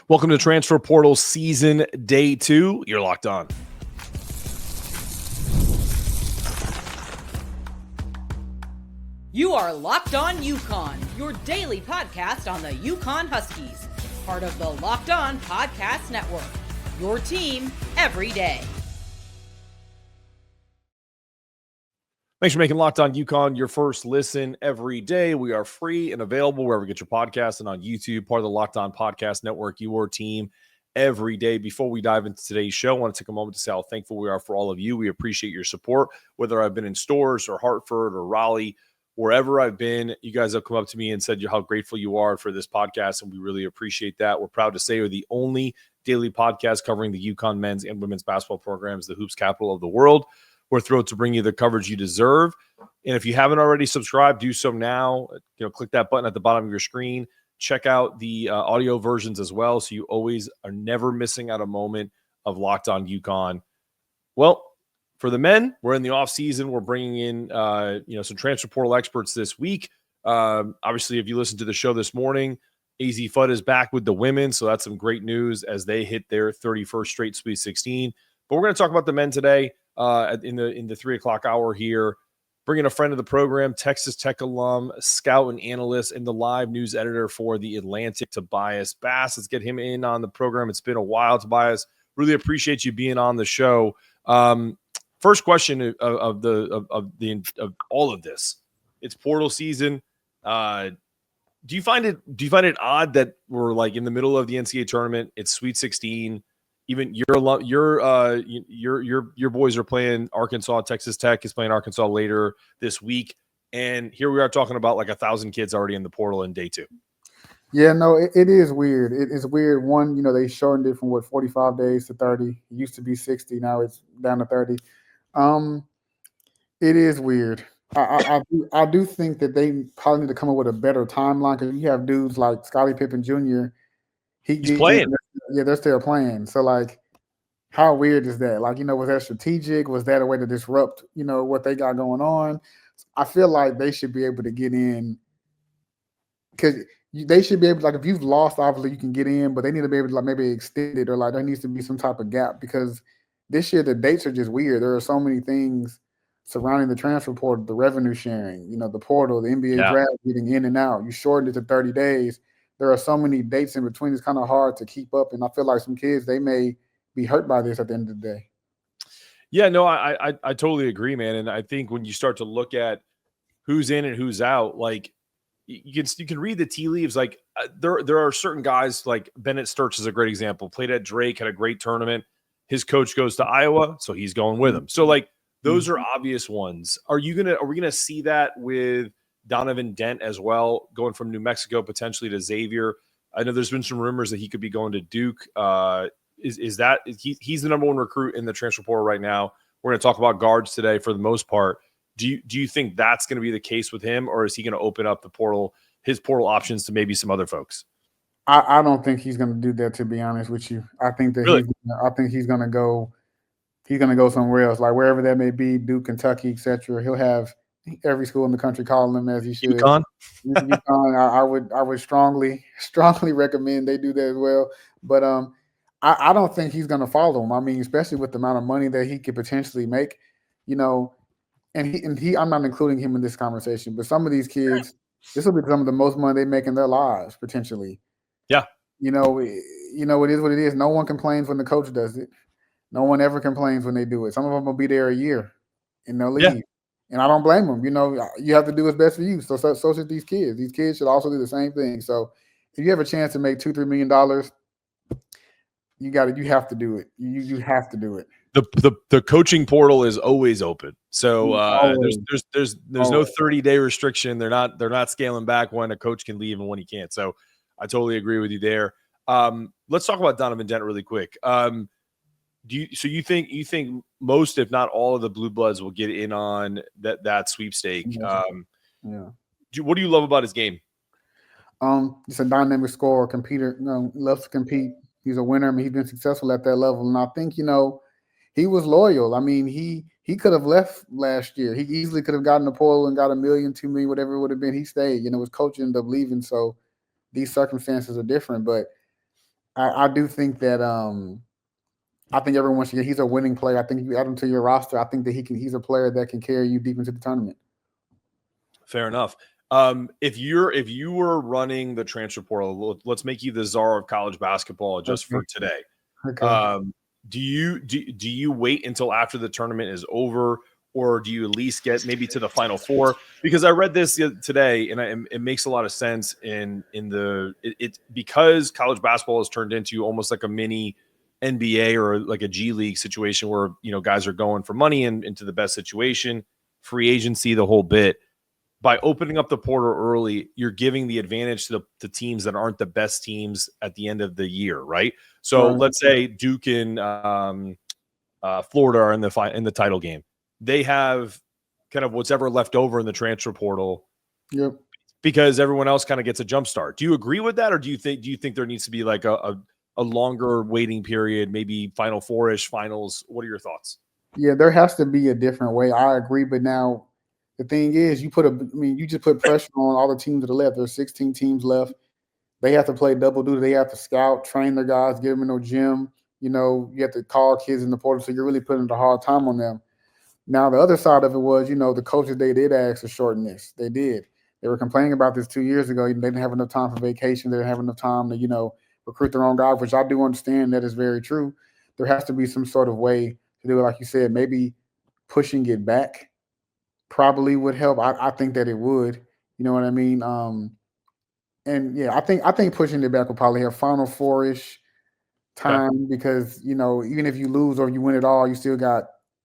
Welcome to Transfer Portal Season Day 2. You're locked on. You are Locked On UConn, your daily podcast on the UConn Huskies. Part of the Locked On Podcast Network, your team every day. Thanks for making Locked On UConn your first listen every day. We are free and available wherever you get your podcasts and on YouTube, part of the Locked On Podcast Network, your team every day. Before we dive into today's show, I want to take a moment to say how thankful we are for all of you. We appreciate your support, whether I've been in stores or Hartford or Raleigh, wherever I've been. You guys have come up to me and said how grateful you are for this podcast, and we really appreciate that. We're proud to say we're the only daily podcast covering the UConn men's and women's basketball programs, the hoops capital of the world. We're thrilled to bring you the coverage you deserve. And if you haven't already subscribed, do so now. Click that button at the bottom of your screen. Check out the audio versions as well, so you always are never missing out a moment of Locked On UConn. Well, for the men, we're in the off season. We're bringing in some transfer portal experts this week. Obviously, if you listened to the show this morning, AZ Fudd is back with the women, so that's some great news as they hit their 31st straight Sweet 16. But we're going to talk about the men today. In the 3 o'clock hour here, bringing a friend of the program, Texas Tech alum, scout and analyst, and the live news editor for The Atlantic, Tobias Bass. Let's get him in on the program. It's been a while, Tobias. Really appreciate you being on the show. First question of all of this. It's portal season. Do you find it odd that we're like in the middle of the NCAA tournament? It's Sweet 16. Even your boys are playing Arkansas. Texas Tech is playing Arkansas later this week, and here we are talking about like 1,000 kids already in the portal in day 2. Yeah, no, it is weird. It is weird. One, they shortened it from 45 days to 30. It used to be 60. Now it's down to 30. It is weird. I do think that they probably need to come up with a better timeline, because you have dudes like Scottie Pippen Jr. He's playing. Yeah, they're still playing. So, how weird is that? Was that strategic? Was that a way to disrupt, what they got going on? I feel like they should be able to get in, because they should be able to, if you've lost, obviously you can get in, but they need to be able to maybe extend it, or there needs to be some type of gap, because this year the dates are just weird. There are so many things surrounding the transfer portal, the revenue sharing, the portal, the NBA draft, getting in and out. You shortened it to 30 days. There are so many dates in between. It's kind of hard to keep up. And I feel like some kids, they may be hurt by this at the end of the day. Yeah, no, I totally agree, man. And I think when you start to look at who's in and who's out, you can read the tea leaves. There are certain guys, like Bennett Sturts is a great example. Played at Drake, had a great tournament. His coach goes to Iowa, so he's going with him. So those are obvious ones. Are we gonna see that with Donovan Dent as well, going from New Mexico potentially to Xavier? I know there's been some rumors that he could be going to Duke. He's the number one recruit in the transfer portal right now. We're going to talk about guards today for the most part. Do you think that's going to be the case with him, or is he going to open up his portal options to maybe some other folks? I don't think he's going to do that, to be honest with you. I think that really? he's going to go. He's going to go somewhere else, wherever that may be, Duke, Kentucky, etc. He'll have every school in the country calling him, as he should. UConn? UConn, I would strongly recommend they do that as well. But I don't think he's going to follow him. I mean, especially with the amount of money that he could potentially make, and he I'm not including him in this conversation, but some of these kids, this will be some of the most money they make in their lives potentially. Yeah. It is what it is. No one complains when the coach does it. No one ever complains when they do it. Some of them will be there a year and they'll leave. Yeah. And I don't blame them. You have to do what's best for you. So should these kids. These kids should also do the same thing. So if you have a chance to make $2-3 million, you have to do it. You have to do it. The coaching portal is always open. So there's no 30-day restriction. They're not scaling back when a coach can leave and when he can't. So I totally agree with you there. Let's talk about Donovan Dent really quick. You think most, if not all, of the Blue Bloods will get in on that sweepstake? Yeah. What do you love about his game? He's a dynamic scorer, competitor. Loves to compete. He's a winner. I mean, he's been successful at that level, and I think he was loyal. I mean, he could have left last year. He easily could have gotten the portal and got $1 million, $2 million, whatever it would have been. He stayed. His coach ended up leaving, so these circumstances are different. But I do think that I think everyone should. He's a winning player. I think if you add him to your roster, I think that he's a player that can carry you deep into the tournament. Fair enough. If you were running the transfer portal, let's make you the czar of college basketball just for today. Okay. Do you wait until after the tournament is over, or do you at least get maybe to the Final Four? Because I read this today, and it makes a lot of sense because college basketball has turned into almost like a mini NBA or like a G League situation where guys are going for money and into the best situation, free agency, the whole bit. By opening up the portal early, you're giving the advantage to the teams that aren't the best teams at the end of the year, right? So let's say Duke and Florida are in the title game. They have kind of what's ever left over in the transfer portal, because everyone else kind of gets a jump start. Do you agree with that, or do you think there needs to be like a longer waiting period, maybe Final Four-ish, finals? What are your thoughts? Yeah, there has to be a different way. I agree, but now the thing is, you just put pressure on all the teams to the left. There's 16 teams left. They have to play double duty. They have to scout, train their guys, get them in no gym. You have to call kids in the portal, so you're really putting a hard time on them. Now, the other side of it was, the coaches, they did ask to shorten this. They did. They were complaining about this 2 years ago. They didn't have enough time for vacation. They didn't have enough time to, recruit their own guys, which I do understand that is very true. There has to be some sort of way to do it. Like you said, maybe pushing it back probably would help. I think that it would. You know what I mean? And yeah, I think pushing it back will probably have Final Four-ish time, because even if you lose or you win it all, you still got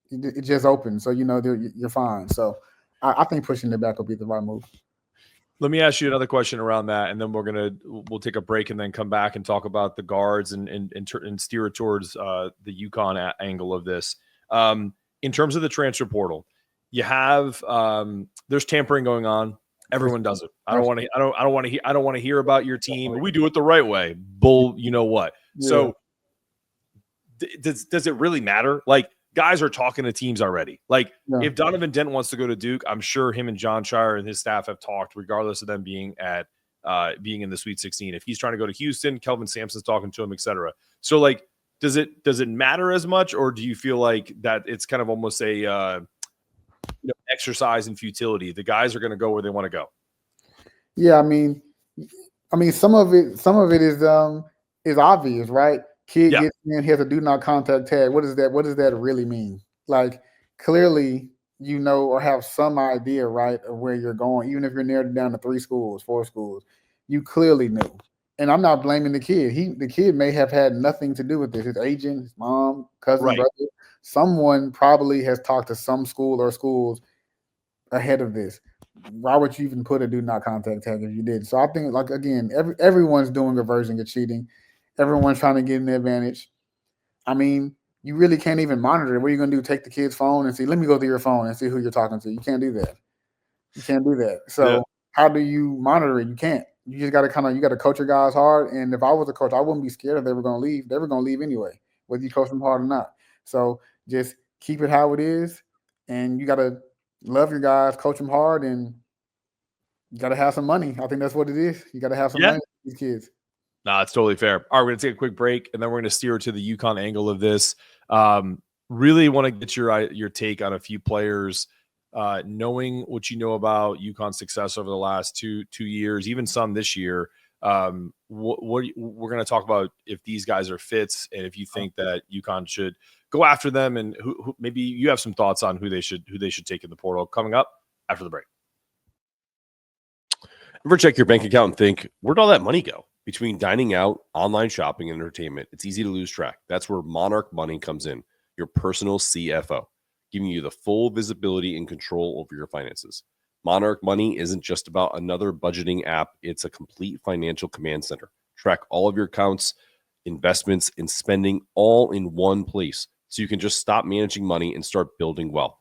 it just open, so you're fine. So I think pushing it back will be the right move. Let me ask you another question around that, and then we'll take a break and then come back and talk about the guards and steer it towards the UConn angle of this. In terms of the transfer portal, you have there's tampering going on. Everyone does it. I don't want to hear about your team. We do it the right way. Bull, you know what? Yeah. So does it really matter? Like, guys are talking to teams already. Like, if Donovan Dent wants to go to Duke, I'm sure him and John Shire and his staff have talked, regardless of them being in the Sweet 16. If he's trying to go to Houston, Kelvin Sampson's talking to him, etc. So, like, does it matter as much, or do you feel like that it's kind of almost a exercise in futility? The guys are going to go where they want to go. Yeah, I mean, some of it is obvious, right? Kid gets in, he has a do not contact tag. What does that really mean? Like, clearly, or have some idea, right, of where you're going. Even if you're narrowed down to 3 schools, 4 schools, you clearly knew. And I'm not blaming the kid. The kid may have had nothing to do with this. His agent, his mom, cousin, brother, someone probably has talked to some school or schools ahead of this. Why would you even put a do not contact tag if you did? So I think, like, again, everyone's doing a version of cheating. Everyone's trying to get an advantage. I mean, you really can't even monitor it. What are you going to do? Take the kid's phone and see, let me go through your phone and see who you're talking to. You can't do that. So how do you monitor it? You can't. You just got to you got to coach your guys hard. And if I was a coach, I wouldn't be scared if they were going to leave. They were going to leave anyway, whether you coach them hard or not. So just keep it how it is. And you got to love your guys, coach them hard, and you got to have some money. I think that's what it is. You got to have some money for these kids. No, it's totally fair. All right, we're going to take a quick break, and then we're going to steer to the UConn angle of this. Really want to get your take on a few players, knowing what you know about UConn's success over the last two years, even some this year. What we're going to talk about if these guys are fits, and if you think that UConn should go after them, and who maybe you have some thoughts on who they should take in the portal. Coming up after the break. Ever check your bank account and think, where'd all that money go? Between dining out, online shopping, and entertainment, it's easy to lose track. That's where Monarch Money comes in, your personal CFO, giving you the full visibility and control over your finances. Monarch Money isn't just about another budgeting app. It's a complete financial command center. Track all of your accounts, investments, and spending all in one place, so you can just stop managing money and start building wealth.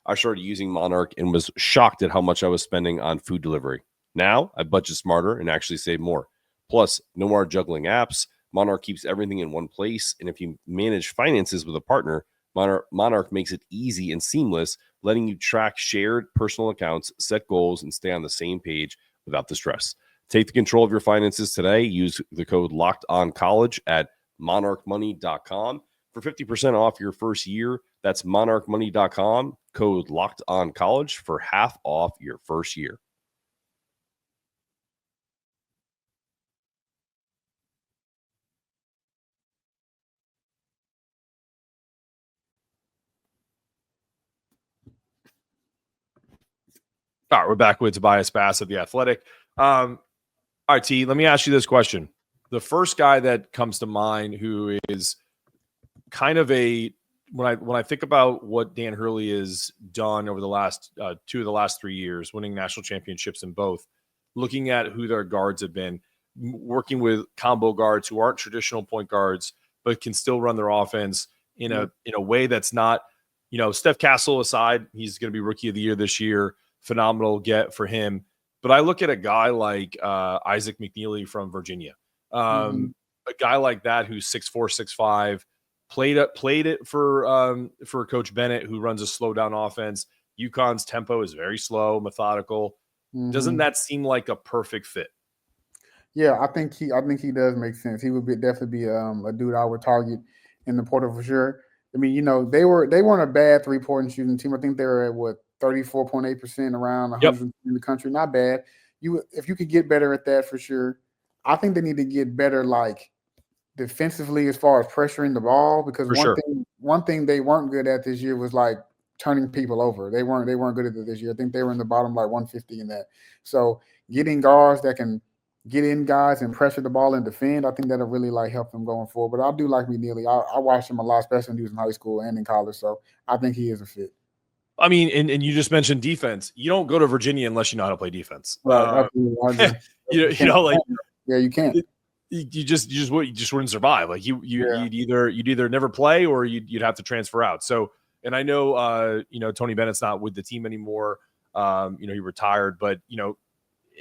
I started using Monarch and was shocked at how much I was spending on food delivery. Now I budget smarter and actually save more. Plus, no more juggling apps. Monarch keeps everything in one place. And if you manage finances with a partner, Monarch makes it easy and seamless, letting you track shared personal accounts, set goals, and stay on the same page without the stress. Take the control of your finances today. Use the code LOCKEDONCollege at monarchmoney.com for 50% off your first year. That's monarchmoney.com, code LOCKEDONCollege for half off your first year. All right, we're back with Tobias Bass of The Athletic. All right, T, let me ask you this question. The first guy that comes to mind who is kind of when I think about what Dan Hurley has done over the last 2 of the last 3 years, winning national championships in both, looking at who their guards have been, working with combo guards who aren't traditional point guards, but can still run their offense in a way that's not, Steph Castle aside, he's going to be rookie of the year this year. Phenomenal get for him. But I look at a guy like Isaac McNeely from Virginia, a guy like that who's 6'4", 6'5", played it for Coach Bennett, who runs a slow down offense. UConn's tempo is very slow, methodical. Doesn't that seem like a perfect fit? Yeah, I think he does make sense. He would definitely be a dude I would target in the portal for sure. I mean, they weren't a bad 3-point shooting team. I think they were at 34.8%, around 100 in the country. Not bad. If you could get better at that for sure. I think they need to get better defensively as far as pressuring the ball, because one thing they weren't good at this year was turning people over. They weren't good at it this year. I think they were in the bottom 150 in that. So getting guards that can get in guys and pressure the ball and defend, I think that'll really help them going forward. But I do like McNeely. I watched him a lot, especially when he was in high school and in college. So I think he is a fit. I mean, and you just mentioned defense. You don't go to Virginia unless you know how to play defense. Right. You can't. You just wouldn't survive. You'd either never play or you'd have to transfer out. So, and I know Tony Bennett's not with the team anymore. He retired, but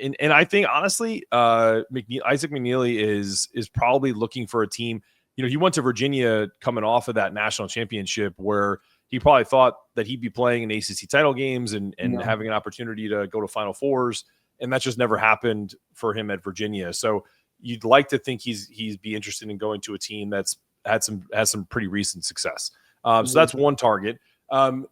and I think honestly, Isaac McNeely is probably looking for a team. He went to Virginia coming off of that national championship where he probably thought that he'd be playing in ACC title games and having an opportunity to go to Final Fours, and that just never happened for him at Virginia. So you'd like to think he'd be interested in going to a team that's has some pretty recent success. So that's one target.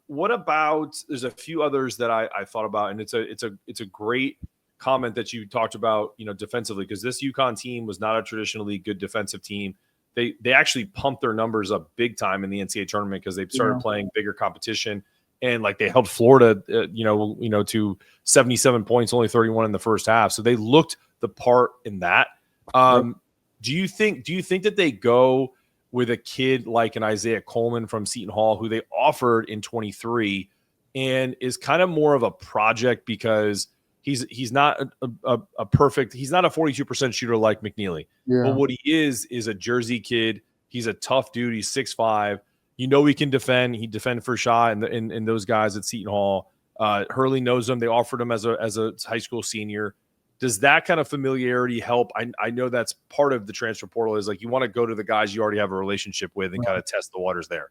What about? There's a few others that I thought about, and it's a great comment that you talked about, defensively, because this UConn team was not a traditionally good defensive team. They actually pumped their numbers up big time in the NCAA tournament because they started playing bigger competition, and they held Florida, to 77 points, only 31 in the first half. So they looked the part in that. Do you think that they go with a kid like an Isaiah Coleman from Seton Hall, who they offered in 23, and is kind of more of a project because he's not a perfect, he's not a 42% shooter like McNeely. But what he is a Jersey kid. He's a tough dude. He's 6'5". He can defend. He defended for Shaw and those guys at Seton Hall. Hurley knows him. They offered him as a high school senior. Does that kind of familiarity help? I know that's part of the transfer portal is you want to go to the guys you already have a relationship with and kind of test the waters there.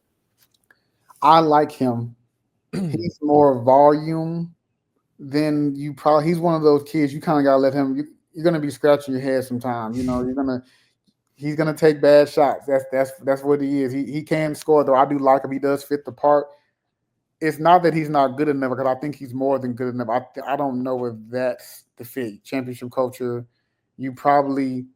I like him. He's more volume than you probably. He's one of those kids you kind of got to let him. You're going to be scratching your head sometimes. He's going to take bad shots. That's what he is. He can score, though. I do like him. He does fit the part. It's not that he's not good enough, because I think he's more than good enough. I don't know if that's the fit. Championship culture, you probably,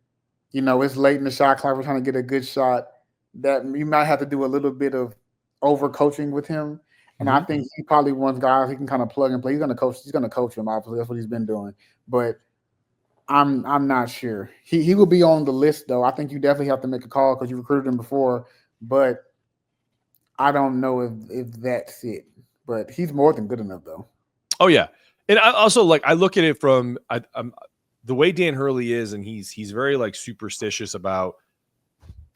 it's late in the shot clock. We're trying to get a good shot. That you might have to do a little bit of over coaching with him. And I think he probably wants guys he can kind of plug and play. He's going to coach him. Obviously, that's what he's been doing. But I'm not sure. He will be on the list, though. I think you definitely have to make a call because you recruited him before. But I don't know if that's it. But he's more than good enough, though. Oh yeah, and I also I look at it from the way Dan Hurley is, and he's very superstitious about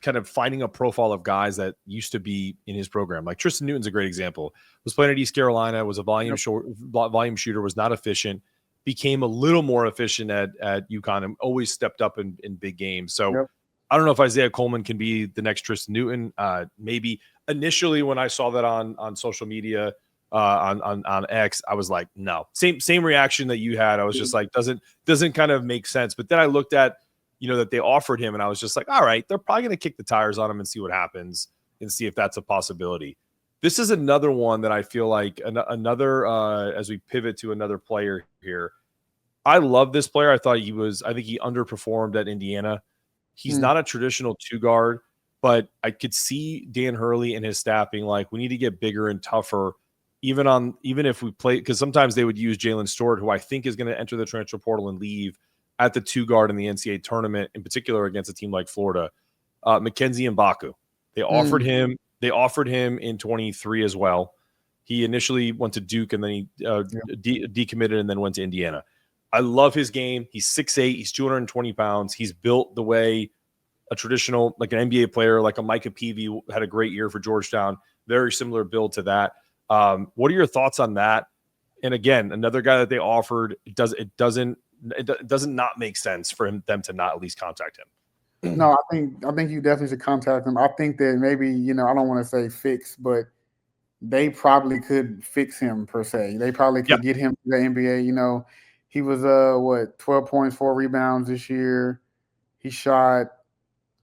kind of finding a profile of guys that used to be in his program. Tristan Newton's a great example. Was playing at East Carolina, was a volume shooter, was not efficient, became a little more efficient at UConn, and always stepped up in big games. So I don't know if Isaiah Coleman can be the next Tristan Newton. Maybe initially when I saw that on social media, on X. I was like, no, same reaction that you had. I was just like, doesn't kind of make sense. But then I looked at, that they offered him, and I was just like, all right, they're probably going to kick the tires on him and see what happens and see if that's a possibility. This is another one that I feel like another as we pivot to another player here. I love this player. I think he underperformed at Indiana. He's not a traditional two guard, but I could see Dan Hurley and his staff being like, we need to get bigger and tougher, even if we play, because sometimes they would use Jalen Stewart, who I think is going to enter the transfer portal and leave, at the two guard in the NCAA tournament, in particular against a team like Florida. Mackenzie Mbaku. They offered him. They offered him in 23 as well. He initially went to Duke, and then he decommitted and then went to Indiana. I love his game. He's 6'8". He's 220 pounds. He's built the way a traditional, like an NBA player, like a Micah Peavy had a great year for Georgetown. Very similar build to that. What are your thoughts on that? And again, another guy that they offered, it doesn't not make sense for them to not at least contact him. No, I think you definitely should contact him. I think that maybe, I don't want to say fix, but they probably could fix him per se. They probably could get him to the NBA. He was 12 points, 4 rebounds this year. He shot,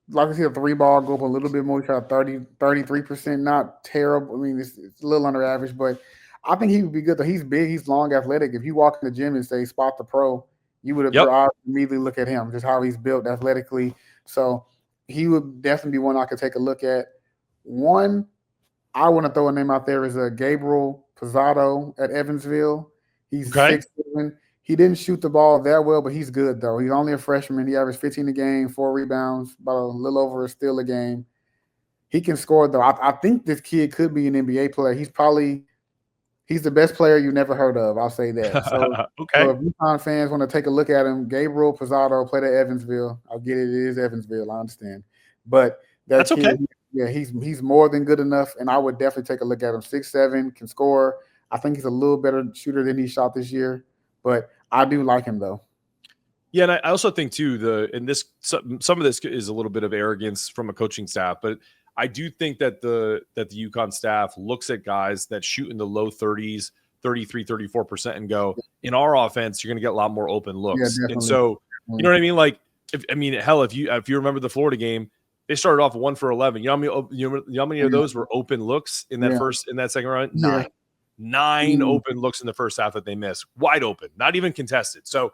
like I said, a 3-ball, go up a little bit more. He shot 33%, not terrible. I mean, it's a little under average, but I think he would be good. Though he's big, he's long, athletic. If you walk in the gym and say spot the pro, you would have immediately look at him, just how he's built athletically. So he would definitely be one I could take a look at. One, I want to throw a name out there is Gabriel Pizzotto at Evansville. He's 6'7". He didn't shoot the ball that well, but he's good, though. He's only a freshman. He averaged 15 a game, 4 rebounds, about a little over a steal a game. He can score, though. I think this kid could be an NBA player. He's the best player you never heard of. I'll say that. So, so if UConn fans want to take a look at him, Gabriel Pizzotto played at Evansville. I'll get it. It is Evansville. I understand. But that's kid, okay. Yeah, he's more than good enough, and I would definitely take a look at him. 6'7", can score. I think he's a little better shooter than he shot this year. But I do like him, though. Yeah, and I also think, too, some of this is a little bit of arrogance from a coaching staff, but I do think that the UConn staff looks at guys that shoot in the low 30s, 33, 34%, and go, in our offense, you're going to get a lot more open looks. Yeah, and so, you know what I mean? Like, if you remember the Florida game, they started off 1 for 11. You know how many of those were open looks in that second round? 9. 9 open looks in the first half that they missed, wide open, not even contested. So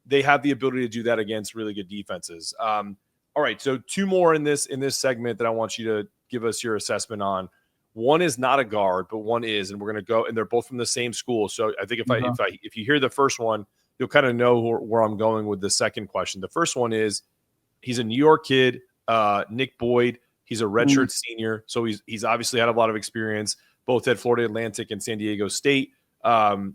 they have the ability to do that against really good defenses. All right, so 2 more in this segment that I want you to give us your assessment on. One is not a guard, but one is, and we're going to go, and they're both from the same school. So I think if you hear the first one, you'll kind of know where I'm going with the second question. The first one is, he's a New York kid, Nick Boyd. He's a redshirt senior, so he's obviously had a lot of experience, both at Florida Atlantic and San Diego State. Been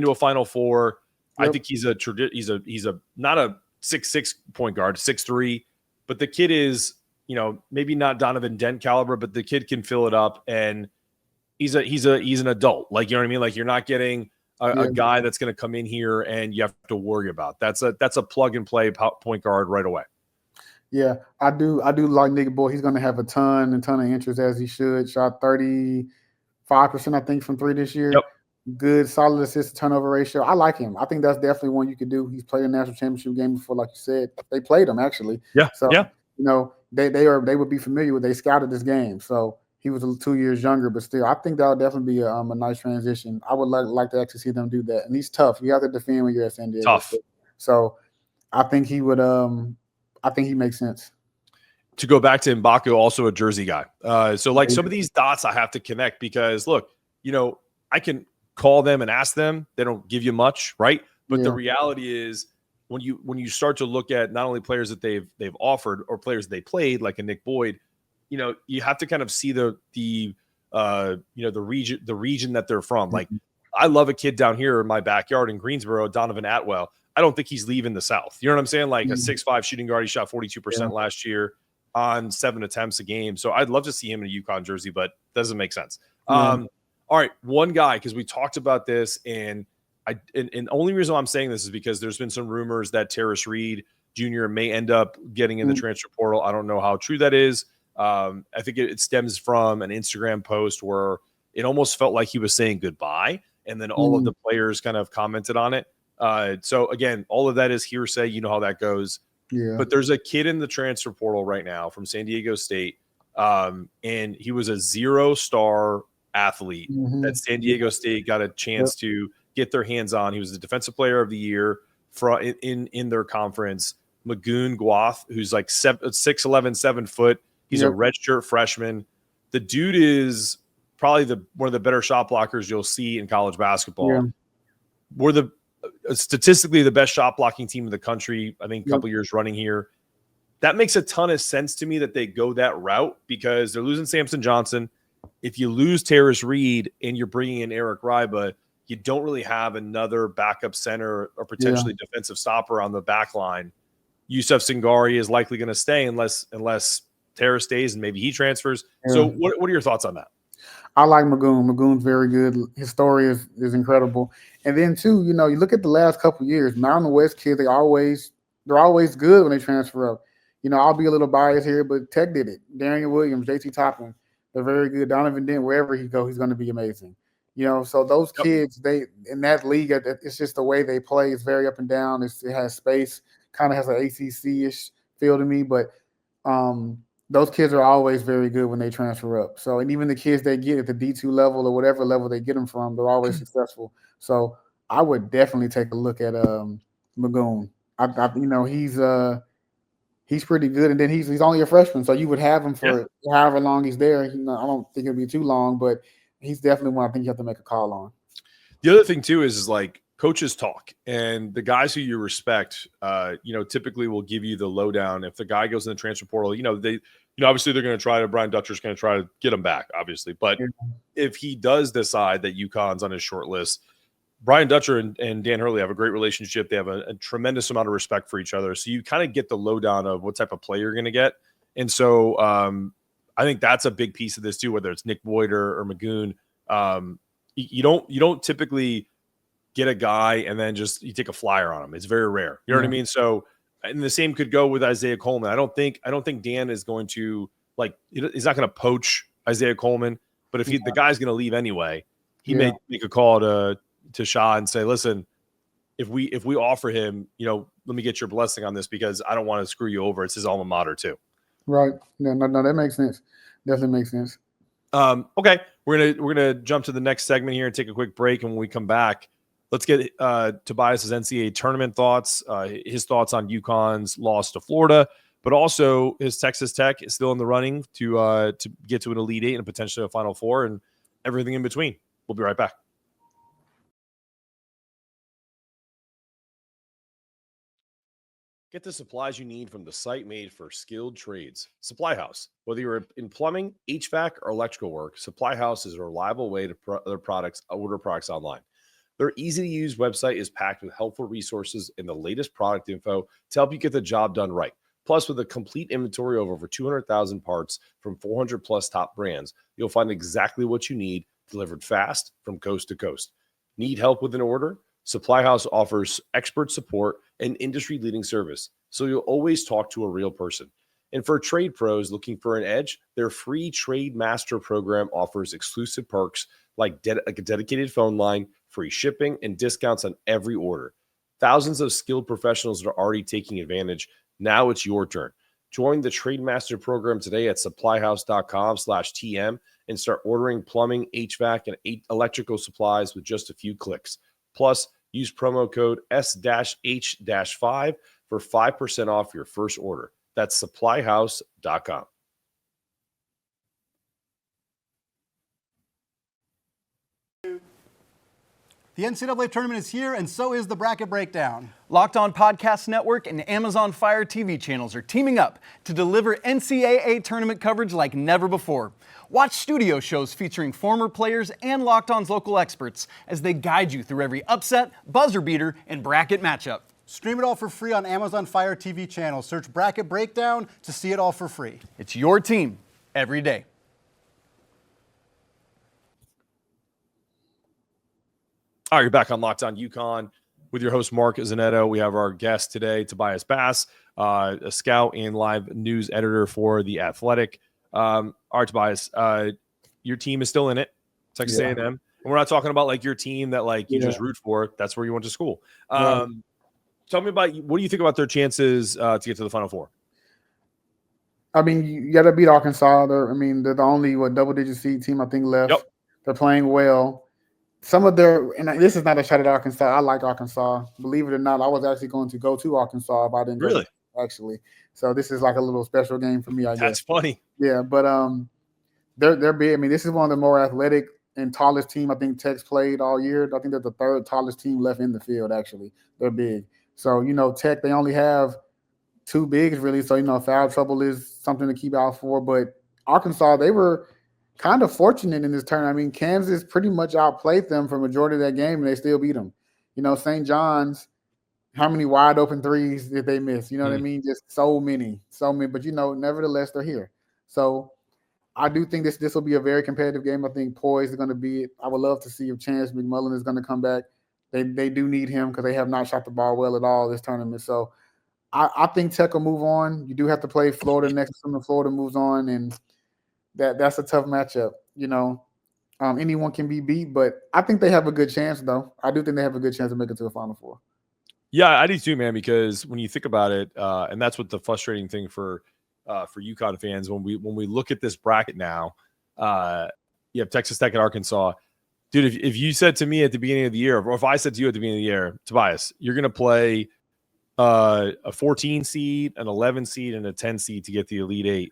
to a Final Four. Yep. I think he's a not a 6'6" point guard, 6'3", but the kid is, maybe not Donovan Dent caliber, but the kid can fill it up, and he's an adult. Like, you know what I mean? Like, you're not getting a guy that's going to come in here and you have to worry about. That's a plug and play point guard right away. Yeah, I do like Nick Boyd. He's going to have a ton of interest, as he should. Shot 35%, I think, from 3 this year. Yep. Good, solid assist to turnover ratio. I like him. I think that's definitely one you could do. He's played a national championship game before, like you said. They played him, actually. Yeah. So, they would be familiar with. They scouted this game. So he was 2 years younger, but still, I think that would definitely be a nice transition. I would like to actually see them do that. And he's tough. You have to defend when you're at San Diego. Tough. So I think he would. I think he makes sense. To go back to Mbaku, also a Jersey guy. So some of these dots I have to connect, because look, I can call them and ask them. They don't give you much, right? But the reality is, when you start to look at not only players that they've offered or players they played, like a Nick Boyd, you have to kind of see the region that they're from. Like, I love a kid down here in my backyard in Greensboro, Donovan Atwell. I don't think he's leaving the South. You know what I'm saying? Like a 6'5" shooting guard. He shot 42% last year on 7 attempts a game. So I'd love to see him in a UConn jersey, but doesn't make sense. All right, one guy, because we talked about this, and the only reason I'm saying this is because there's been some rumors that Terrace Reed Jr. may end up getting in the transfer portal. I don't know how true that is. I think it stems from an Instagram post where it almost felt like he was saying goodbye. And then all of the players kind of commented on it. So again, all of that is hearsay. You know how that goes. Yeah. But there's a kid in the transfer portal right now from San Diego State. And he was a 0-star athlete that San Diego State got a chance to get their hands on. He was the defensive player of the year in their conference. Magoon Gwath, who's like 6'11", 7 foot. He's a redshirt freshman. The dude is probably one of the better shot blockers you'll see in college basketball. Yeah. We're statistically the best shot blocking team in the country, I think a couple years running here. That makes a ton of sense to me that they go that route because they're losing Samson Johnson. If you lose Terrace Reed and you're bringing in Eric Ryba, you don't really have another backup center or potentially defensive stopper on the back line. Yusuf Singari is likely going to stay unless Terrace stays and maybe he transfers. Yeah. So what are your thoughts on that? I like Magoon. Magoon's very good. His story is incredible. And then too, you look at the last couple of years, Mountain West kids, they're always good when they transfer up. I'll be a little biased here, but Tech did it. Darian Williams, JT Toppin, they're very good. Donovan Dent, wherever he goes, he's going to be amazing. So those kids, they in that league, it's just the way they play. It's very up and down. It has space, kind of has an ACC-ish feel to me, but those kids are always very good when they transfer up. So, and even the kids they get at the D2 level or whatever level they get them from, they're always successful. So I would definitely take a look at Magoon. He's pretty good, and then he's only a freshman, so you would have him for however long he's there. I don't think it'll be too long, but he's definitely one I think you have to make a call on. The other thing too is like coaches talk, and the guys who you respect, typically will give you the lowdown. If the guy goes in the transfer portal, obviously they're going to try to. Brian Dutcher's going to try to get him back, obviously, but if he does decide that UConn's on his short list, Brian Dutcher and Dan Hurley have a great relationship. They have a tremendous amount of respect for each other. So you kind of get the lowdown of what type of player you're going to get. And so I think that's a big piece of this too, whether it's Nick Boyd or Magoon. You don't typically get a guy and then just you take a flyer on him. It's very rare. You know what I mean? So, and the same could go with Isaiah Coleman. I don't think Dan is going to he's not going to poach Isaiah Coleman, but if the guy's going to leave anyway, he may make a call to Shaw and say, listen, if we offer him, let me get your blessing on this because I don't want to screw you over. It's his alma mater too. Right. No, that makes sense. Definitely makes sense. Okay. We're gonna jump to the next segment here and take a quick break. And when we come back, let's get Tobias's NCAA tournament thoughts, his thoughts on UConn's loss to Florida, but also his Texas Tech is still in the running to get to an Elite Eight and potentially a Final Four and everything in between. We'll be right back. Get the supplies you need from the site made for skilled trades. Supply House. Whether you're in plumbing, HVAC, or electrical work, Supply House is a reliable way to order products online. Their easy-to-use website is packed with helpful resources and the latest product info to help you get the job done right. Plus, with a complete inventory of over 200,000 parts from 400-plus top brands, you'll find exactly what you need delivered fast from coast to coast. Need help with an order? Supply House offers expert support and industry-leading service, so you'll always talk to a real person. And for trade pros looking for an edge, their free Trade Master program offers exclusive perks like a dedicated phone line, free shipping, and discounts on every order. Thousands of skilled professionals are already taking advantage. Now it's your turn. Join the Trade Master program today at supplyhouse.com/TM and start ordering plumbing, HVAC, and electrical supplies with just a few clicks. Plus, use promo code S-H-5 for 5% off your first order. That's supplyhouse.com. The NCAA Tournament is here, and so is the Bracket Breakdown. Locked On Podcast Network and Amazon Fire TV channels are teaming up to deliver NCAA Tournament coverage like never before. Watch studio shows featuring former players and Locked On's local experts as they guide you through every upset, buzzer beater, and bracket matchup. Stream it all for free on Amazon Fire TV channel. Search Bracket Breakdown to see it all for free. It's your team every day. All right, you're back on Locked On UConn with your host, Mark Zanetto. We have our guest today, Tobias Bass, a scout and live news editor for The Athletic. All right, Tobias, your team is still in it. Texas A&M. And we're not talking about like your team that like you just root for. That's where you went to school. Right. Tell me about what do you think about their chances to get to the Final Four? I mean, you got to beat Arkansas. They're the only double-digit seed team I think left. Yep. They're playing well. Some of and this is not a shot at Arkansas. I like Arkansas. Believe it or not, I was actually going to go to Arkansas if I didn't go actually. So this is like a little special game for me, I guess. That's funny. Yeah, but they're big. I mean, this is one of the more athletic and tallest team I think Tech's played all year. I think they're the third tallest team left in the field, actually. They're big. So, Tech, they only have two bigs, really. So, foul trouble is something to keep out for. But Arkansas, they were kind of fortunate in this tournament. I mean, Kansas pretty much outplayed them for the majority of that game, and they still beat them. St. John's, how many wide open threes did they miss? You know what I mean? Just so many. But, nevertheless, they're here. So I do think this will be a very competitive game. I think poise is going to be it. I would love to see if Chance McMullen is going to come back. They do need him because they have not shot the ball well at all this tournament. So I think Tech will move on. You do have to play Florida next time Florida moves on, and that's a tough matchup. Anyone can be beat, but I think they have a good chance, though. I do think they have a good chance to make it to the Final Four. Yeah, I do too, man, because when you think about it, and that's what the frustrating thing for UConn fans, when we look at this bracket now, you have Texas Tech and Arkansas. Dude, if you said to me at the beginning of the year, or if I said to you at the beginning of the year, Tobias, you're going to play a 14 seed, an 11 seed, and a 10 seed to get the Elite Eight,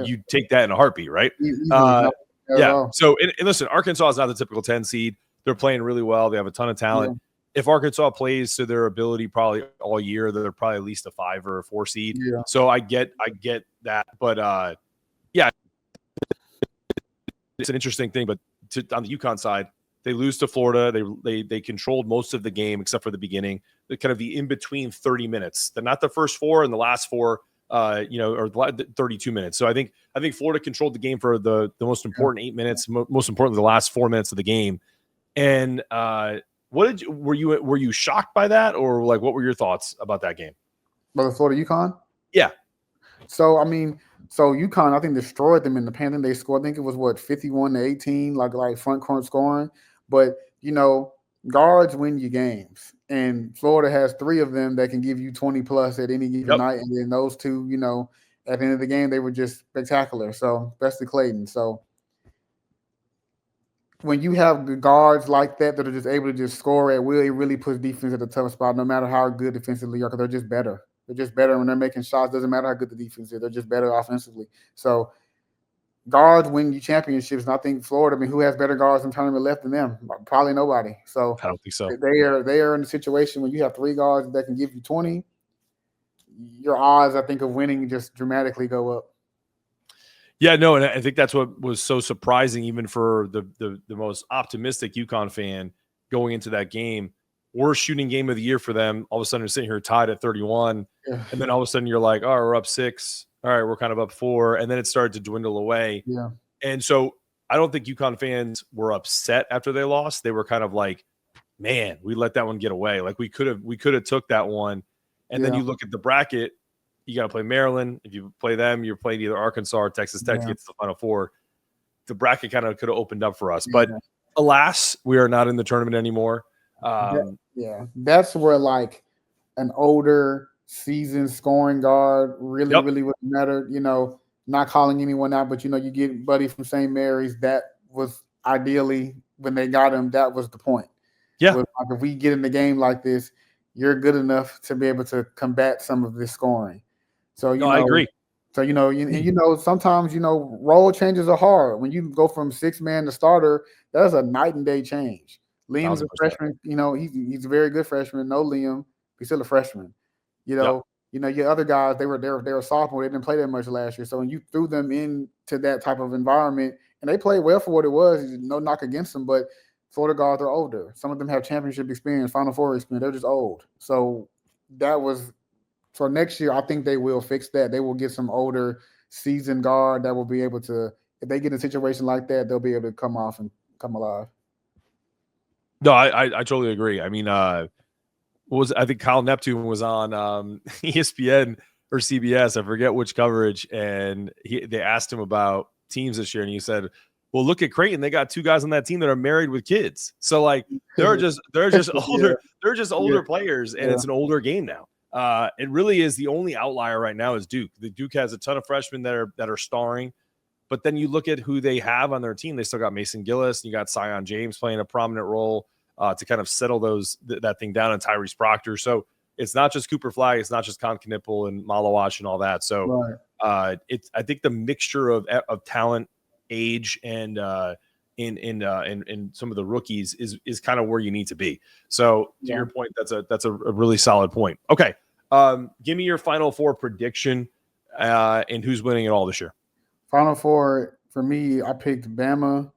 you take that in a heartbeat, right? Yeah. So, and listen, Arkansas is not the typical 10 seed. They're playing really well. They have a ton of talent. Yeah. If Arkansas plays to their ability probably all year, they're probably at least a 5 or a 4 seed. Yeah. So I get that. But yeah, it's an interesting thing. But on the UConn side, they lose to Florida. They controlled most of the game except for the beginning. The kind of the in between 30 minutes. They're not the first 4 and the last 4. Or 32 minutes. So I think Florida controlled the game for the most important 8 minutes, most importantly, the last 4 minutes of the game. And were you shocked by that, or like what were your thoughts about that game? By the Florida UConn? Yeah. So UConn I think destroyed them in the paint. They scored. I think it was 51-18, like front court scoring. But guards win you games, and Florida has 3 of them that can give you 20 plus at any given night. And then those 2, at the end of the game, they were just spectacular. So especially Clayton. So when you have guards like that are just able to just score at will, it really puts defense at a tough spot, no matter how good defensively you are, because they're just better. They're just better when they're making shots. Doesn't matter how good the defense is. They're just better offensively. So guards win you championships, and I think Florida, who has better guards in tournament left than them? Probably nobody. So I don't think so. They are in a situation when you have 3 guards that can give you 20. Your odds, I think, of winning just dramatically go up. Yeah, no, and I think that's what was so surprising, even for the most optimistic UConn fan going into that game. Worst shooting game of the year for them. All of a sudden, they're sitting here tied at 31, and then all of a sudden, you're like, "Oh, we're up 6. All right, we're kind of up 4," and then it started to dwindle away. Yeah, and so I don't think UConn fans were upset after they lost. They were kind of like, "Man, we let that one get away. Like we could have took that one." And then you look at the bracket. You got to play Maryland. If you play them, you're playing either Arkansas or Texas Tech to get to the Final Four. The bracket kind of could have opened up for us. But alas, we are not in the tournament anymore. That's where like an older seasoned scoring guard really wouldn't matter. Not calling anyone out, but you get Buddy from St. Mary's. That was ideally when they got him. That was the point. Yeah, like, if we get in the game like this, you're good enough to be able to combat some of this scoring. So I agree. So sometimes role changes are hard. When you go from 6-man to starter, that's a night and day change. Liam's a freshman. He's a very good freshman. No Liam, he's still a freshman. Your other guys, they were sophomore. They didn't play that much last year. So when you threw them into that type of environment, and they played well for what it was, no knock against them, but Florida guards are older. Some of them have championship experience, Final Four experience. They're just old. So so next year, I think they will fix that. They will get some older seasoned guard that will be able to, if they get in a situation like that, they'll be able to come off and come alive. No, I totally agree. I mean, I think Kyle Neptune was on ESPN or CBS. I forget which coverage. And they asked him about teams this year. And he said, Well, look at Creighton. They got 2 guys on that team that are married with kids. So like they're just older. They're just older players, and it's an older game now. It really is. The only outlier right now is Duke. The Duke has a ton of freshmen that are starring, but then you look at who they have on their team. They still got Mason Gillis, and you got Sion James playing a prominent role to kind of settle that thing down, and Tyrese Proctor. So it's not just Cooper Flag, it's not just Con Knipple and Malawash and all that. So I think the mixture of talent, age, and in some of the rookies is kind of where you need to be. So to your point, that's a really solid point. Okay. Give me your Final Four prediction and who's winning it all this year. Final Four for me, I picked Bama,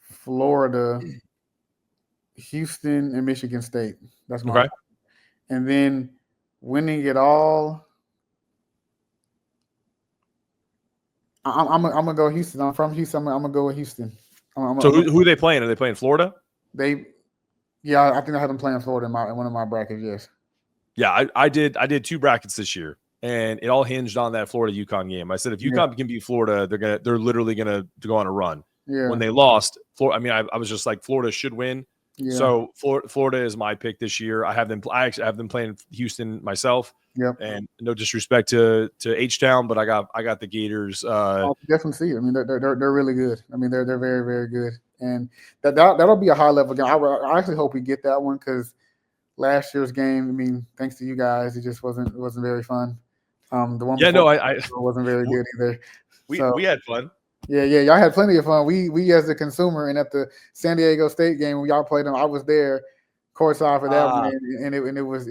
Florida, Houston, and Michigan State. That's my okay. And then winning it all, I'm gonna go Houston. I'm from Houston. I'm gonna go with Houston. So who are they playing? Are they playing Florida? I think I have them playing Florida in one of my brackets. Yes. Yeah, I did 2 brackets this year, and it all hinged on that Florida UConn game. I said if UConn can beat Florida, they're literally gonna go on a run. Yeah. When they lost, I was just like Florida should win. Yeah. So Florida is my pick this year. I actually have them playing Houston myself. Yep. And no disrespect to H-Town, but I got the Gators. Definitely see it. I mean, they're really good. I mean, they're very, very good. And that'll be a high level game. I actually hope we get that one because last year's game, I mean, thanks to you guys, it just wasn't very fun. The one I wasn't very good either. We had fun. Yeah, y'all had plenty of fun. We as the consumer, and at the San Diego State game when y'all played them, I was there courtside for that one, and it was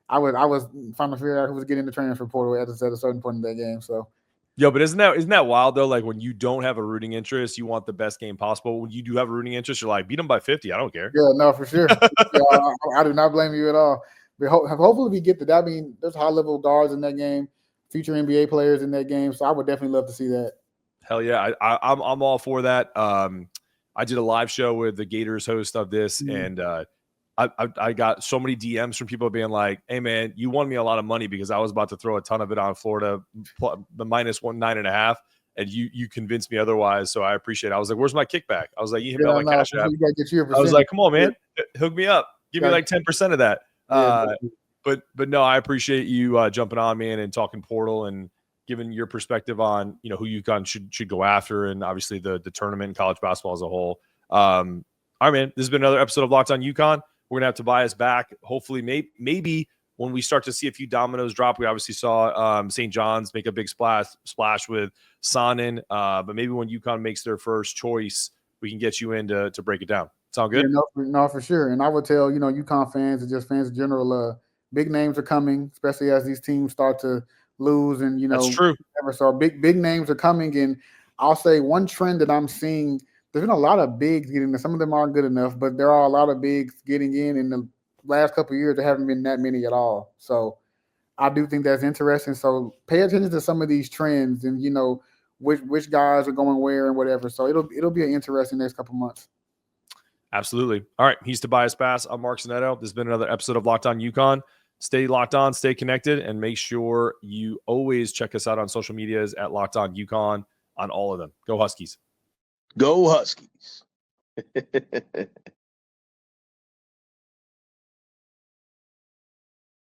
I was trying to figure out who was getting the transfer portal at a certain point in that game. So, but isn't that wild though? Like when you don't have a rooting interest, you want the best game possible. When you do have a rooting interest, you're like, beat them by 50. I don't care. Yeah, no, for sure. I do not blame you at all. But hopefully we get to that. I mean, there's high level guards in that game, future NBA players in that game. So I would definitely love to see that. Hell yeah, I'm all for that. I did a live show with the Gators host of this, and I got so many DMs from people being like, "Hey man, you won me a lot of money because I was about to throw a ton of it on Florida, the -9.5, and you convinced me otherwise. So I appreciate it." I was like, "Where's my kickback?" I was like, "You hit me on my cash app." I was like, "Come on, man, hook me up, give me like 10% of that." But no, I appreciate you jumping on, man, and talking portal and giving your perspective on who UConn should go after, and obviously the tournament and college basketball as a whole. All right, man. This has been another episode of Locked On UConn. We're gonna have Tobias back. Hopefully, maybe when we start to see a few dominoes drop. We obviously saw St. John's make a big splash with Sonnen, but maybe when UConn makes their first choice, we can get you in to break it down. Sound good? Yeah, no, for sure. And I would tell UConn fans and just fans in general, big names are coming, especially as these teams start to lose, and that's true. So big names are coming, and I'll say one trend that I'm seeing. There's been a lot of bigs getting in. Some of them aren't good enough, but there are a lot of bigs getting in the last couple of years. There haven't been that many at all. So I do think that's interesting. So pay attention to some of these trends, and which guys are going where and whatever. So it'll be an interesting next couple months. Absolutely. All right, he's Tobias Bass. I'm Mark Zanetto. This has been another episode of Locked On UConn. Stay locked on, stay connected, and make sure you always check us out on social medias at Locked On UConn on all of them. Go Huskies. Go Huskies.